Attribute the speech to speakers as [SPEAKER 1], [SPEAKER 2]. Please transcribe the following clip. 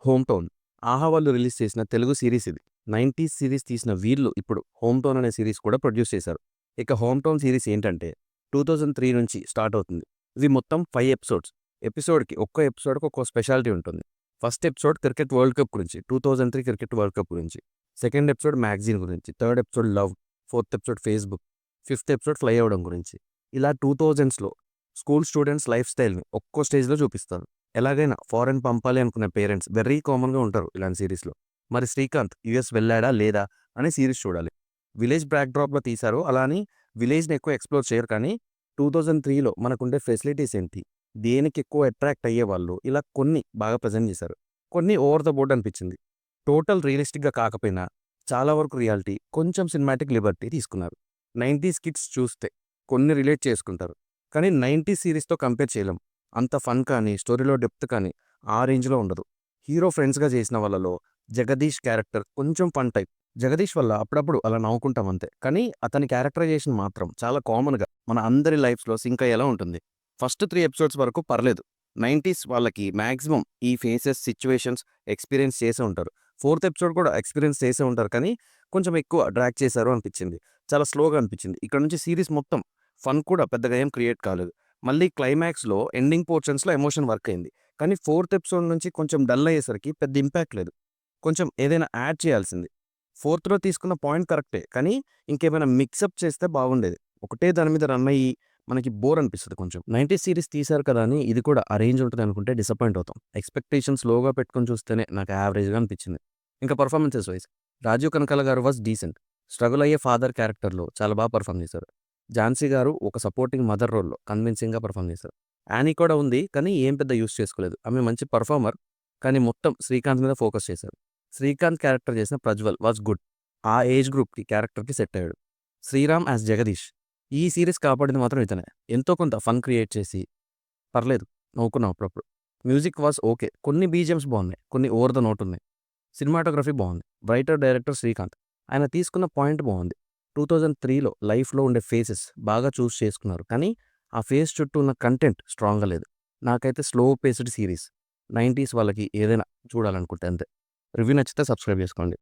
[SPEAKER 1] Home town. ఆహా వాళ్ళు release చేసిన తెలుగు సీరీస్ ఇది. 90స్ సీరీస్ తీసిన వీళ్ళు ఇప్పుడు హోమ్ టౌన్ అనే సీరీస్ కూడా ప్రొడ్యూస్ చేశారు. ఇక హోమ్ టౌన్ సీరీస్ ఏంటంటే 2003 నుంచి స్టార్ట్ అవుతుంది. ఇది మొత్తం 5 ఎపిసోడ్స్. ఒక్కో ఎపిసోడ్‌కి ఒక్కో స్పెషాలిటీ ఉంటుంది. First episode cricket world cup గురించి, 2003 క్రికెట్ వరల్డ్ కప్ గురించి. సెకండ్ ఎపిసోడ్ మ్యాగజైన్ గురించి. Third episode love. Fourth episode Facebook. Fifth episode fly అవ్వడం గురించి. ఇలా 2000స్‌లో స్కూల్ స్టూడెంట్స్ లైఫ్ స్టైల్‌ని ఒక్కో స్టేజ్‌లో చూపిస్తారు. ఎలాగైనా ఫారెన్ పంపాలి అనుకునే పేరెంట్స్ వెరీ కామన్‌గా ఉంటారు ఇలాంటి సీరీస్‌లో. మరి శ్రీకాంత్ యూఎస్ వెళ్ళాడా? లేదా? అనే సీరీస్ చూడాలి. విలేజ్ బ్యాక్‌డ్రాప్‌లో తీశారు. అలా అని విలేజ్‌ని ఎక్కువ ఎక్స్‌ప్లోర్ చేయరు కానీ 2003లో మనకుండే ఫెసిలిటీస్ ఏంటి? దేనికి ఎక్కువ అట్రాక్ట్ అయ్యేవాళ్ళు? ఇలా కొన్ని బాగా ప్రెజెంట్ చేశారు. కొన్ని ఓవర్ ద బోర్డ్ అనిపించింది. టోటల్ రియలిస్టిక్‌గా కాకపోయినా చాలా వరకు రియాలిటీ, కొంచెం సినిమాటిక్ లిబర్టీ తీసుకున్నారు. 90స్ కిడ్స్ చూస్తే కొన్ని రిలేట్ చేసుకుంటారు. కానీ 90స్ సీరీస్‌తో కంపేర్ చేయలేం. అంత ఫన్ కానీ, స్టోరీలో డెప్త్ కానీ ఆ రేంజ్‌లో ఉండదు. హీరో ఫ్రెండ్స్‌గా చేసిన వాళ్ళలో జగదీష్ క్యారెక్టర్ కొంచెం ఫన్ టైప్. జగదీష్ వల్ల అప్పుడప్పుడు అలా నవ్వుకుంటాం అంతే. కానీ అతని క్యారెక్టరైజేషన్ మాత్రం చాలా కామన్‌గా మన అందరి లైఫ్స్‌లో సింక్ అయ్యేలా ఉంటుంది. ఫస్ట్ 3 ఎపిసోడ్స్ వరకు పర్లేదు. 90స్ వాళ్ళకి మాక్సిమం ఈ ఫేసెస్, సిట్యుయేషన్స్ ఎక్స్‌పీరియన్స్ చేసే ఉంటారు. ఫోర్త్ ఎపిసోడ్ కూడా ఎక్స్‌పీరియన్స్ చేసే ఉంటారు. కానీ కొంచెం ఎక్కువ డ్రాగ్ చేశారు అనిపించింది. చాలా స్లోగా అనిపించింది. ఇక్కడ నుంచి సీరీస్ మొత్తం ఫన్ కూడా పెద్దగా ఏం క్రియేట్ కాలేదు. మళ్ళీ క్లైమాక్స్‌లో ఎండింగ్ పోర్షన్స్‌లో ఎమోషన్ వర్క్ అయింది. కానీ ఫోర్త్ ఎపిసోడ్ నుంచి కొంచెం డల్ అయ్యేసరికి పెద్ద ఇంపాక్ట్ లేదు. కొంచెం ఏదైనా యాడ్ చేయాల్సింది. ఫోర్త్‌లో తీసుకున్న పాయింట్ కరెక్టే. కానీ ఇంకేమైనా మిక్సప్ చేస్తే బాగుండేది. ఒకటే దాని మీద రన్ అయ్యి మనకి బోర్ అనిపిస్తది కొంచెం. 90స్ సీరీస్ తీశారు కదా అని ఇది కూడా ఆ రేంజ్ ఉంటదనుకుంటే డిసప్పాయింట్ అవుతాం. ఎక్స్‌పెక్టేషన్స్ లోగా పెట్టుకొని చూస్తేనే నాకు యావరేజ్‌గా అనిపించింది. ఇంకా పర్ఫార్మెన్సెస్ వైస్ రాజీవ్ కనకాల గారు వాస్ డీసెంట్. స్ట్రగుల్ అయ్యే ఫాదర్ క్యారెక్టర్‌లో చాలా పెర్ఫార్మ్ చేశారు. ఝాన్సీ గారు ఒక సపోర్టింగ్ మదర్ రోల్‌లో కన్విన్సింగ్‌గా పెర్ఫార్మ్ చేశారు. యానీ కూడా ఉంది. కానీ ఏం పెద్ద యూజ్ చేసుకోలేదు. ఆమె మంచి పెర్ఫార్మర్. కానీ మొత్తం శ్రీకాంత్ మీద ఫోకస్ చేశారు. శ్రీకాంత్ క్యారెక్టర్ చేసిన ప్రజ్వల్ వాస్ గుడ్. ఆ ఏజ్ గ్రూప్‌కి క్యారెక్టర్‌కి సెట్ అయ్యాడు. శ్రీరామ్ యాస్ జగదీష్. ఈ సీరీస్ కాపాడింది మాత్రం ఇతనే. ఎంతో కొంత ఫన్ క్రియేట్ చేసి పర్లేదు నవ్వుకున్నాం అప్పుడప్పుడు. Music was okay. కొన్ని బీజీఎమ్స్ బాగున్నాయి. కొన్ని ఓవర్ ద నోట్ ఉన్నాయి. సినిమాటోగ్రఫీ బాగుంది. Writer, director Srikanth. ఆయన తీసుకున్న పాయింట్ బాగుంది. 2003లో లైఫ్‌లో ఉండే ఫేసెస్ బాగా చూస్ చేసుకున్నారు. కానీ ఆ ఫేస్ చుట్టూ ఉన్న కంటెంట్ స్ట్రాంగ్‌గా లేదు. నాకైతే స్లో పేస్డ్ సీరీస్. 90స్ వాళ్ళకి ఏదైనా చూడాలనుకుంటే అంతే. రివ్యూ నచ్చితే సబ్స్క్రైబ్ చేసుకోండి.